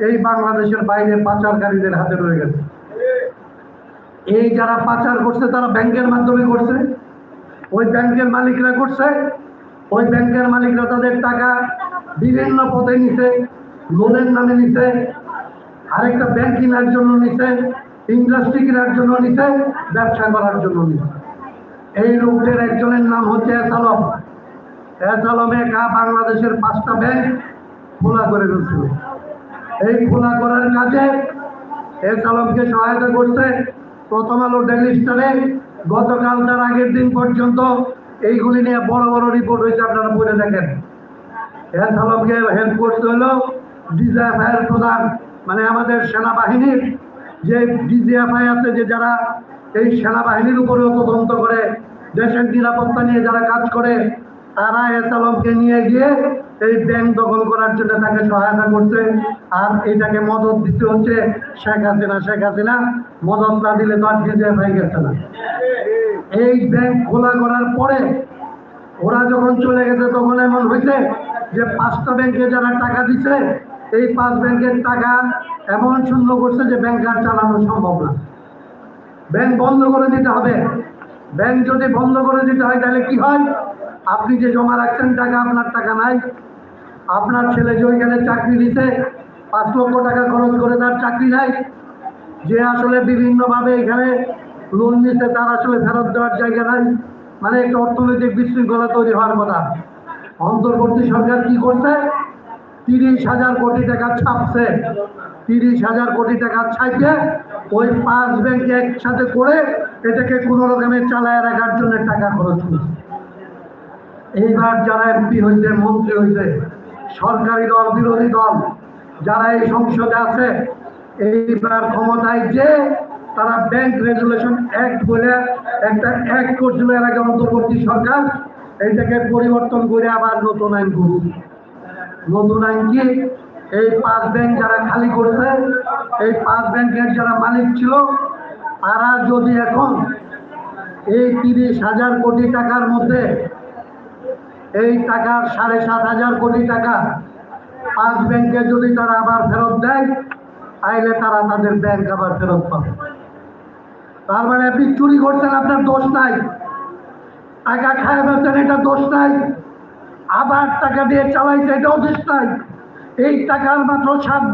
এই বাংলাদেশের বাইরে পাচারকারীদের হাতে রয়ে গেছে। এই যারা পাচার করছে তারা ব্যাংকের মাধ্যমে করছে, ওই ব্যাংকের মালিকরা করছে, ওই ব্যাংকের মালিকরা তাদের টাকা বিভিন্ন পথে নিছে, লোনের নামে নিছে, আরেকটা ব্যাংক কেনার জন্য নিছে, ইন্ডাস্ট্রি কেনার জন্য নিছে, ব্যবসা করার জন্য নিছে। এই লোকদের একজনের নাম হচ্ছে এস আলম। এস আলমে বাংলাদেশের 5টা ব্যাংক খোলা করে ফেলছিল। এই খোলা করার কাজে এস আলমকে সহায়তা করছে প্রথম আলো ডেইলি স্টারে। গতকাল তার আগের দিন পর্যন্ত এইগুলি নিয়ে বড় বড় রিপোর্ট হয়েছে, আপনারা পড়ে দেখেন। এস আলমকে হেল্প করতে হলো ডিজিএফআই এর প্রধান, মানে আমাদের সেনাবাহিনীর যে ডিজিএফআই আছে, যে যারা এই সেনাবাহিনীর উপরেও তদন্ত করে, দেশের নিরাপত্তা নিয়ে যারা কাজ করে, তারা এস আলমকে নিয়ে গিয়ে এই ব্যাংক দখল করার জন্য তাকে সহায়তা করছে। আর এটাকে মদত দিতে হচ্ছে শেখ হাসিনা। শেখ হাসিনা মদত না দিলে তো আর ডিজিএফআই গেছে না। এই ব্যাংক খোলা করার পরে ওরা যখন চলে গেছে, তখন এমন হয়েছে যে 5টা ব্যাংকে যারা টাকা দিচ্ছে, এই 5 ব্যাংকের টাকা এমন শূন্য করছে যে ব্যাংক আর চালানো সম্ভব না। ব্যাংক বন্ধ করে দিতে হবে। ব্যাংক যদি বন্ধ করে দিতে হয় তাহলে কি হয়? আপনি যে জমা রাখছেন টাকা, আপনার টাকা নাই। আপনার ছেলে যে ওইখানে চাকরি দিছে, 5 লক্ষ টাকা খরচ করে তার চাকরি নাই। যে আসলে বিভিন্নভাবে এখানে লোন নিছে, তার আসলে ফেরত দেওয়ার জায়গা নাই। মানে একটা অর্থনৈতিক বিশৃঙ্খলা তৈরি হওয়ার কথা। অন্তর্বর্তী সরকার কি করছে? 30,000 কোটি টাকা ছাপছে। 30,000 কোটি টাকা ছাইতে ওই 5 ব্যাংকে একসাথে করে এটাকে কোনো রকমে চালায় রাখার জন্য টাকা খরচ করছে। এইবার যারা এমপি হয়েছে, মন্ত্রী হয়েছে, সরকারি দল, বিরোধী দল যারা এই সংসদে আছে, এইবার ক্ষমতায় যে তারা ব্যাংক রেগুলেশন অ্যাক্ট বলে একটা অ্যাক্ট করছিল এর আগে অন্তর্বর্তী সরকার, এইটাকে পরিবর্তন করে আবার নতুন আইন করছে। নতুন আইন কি? এই 5 ব্যাংক যারা খালি করছে, এই 5 ব্যাংকের যারা মালিক ছিল, তারা যদি এখন এই 30,000 কোটি টাকার মধ্যে এই টাকার 7,500 কোটি টাকা 5 ব্যাংকে যদি তারা আবার ফেরত দেয়, তাইলে তারা তাদের ব্যাংক আবার ফেরত পাবে। তার মানে আপনি চুরি করছেন, আপনার দোষ নাই। টাকা খায় ফেলছেন, এটা দোষ নাই। আবার টাকা দিয়ে চালাইছে, এটাও দোষ নাই। এই টাকার মাত্র 7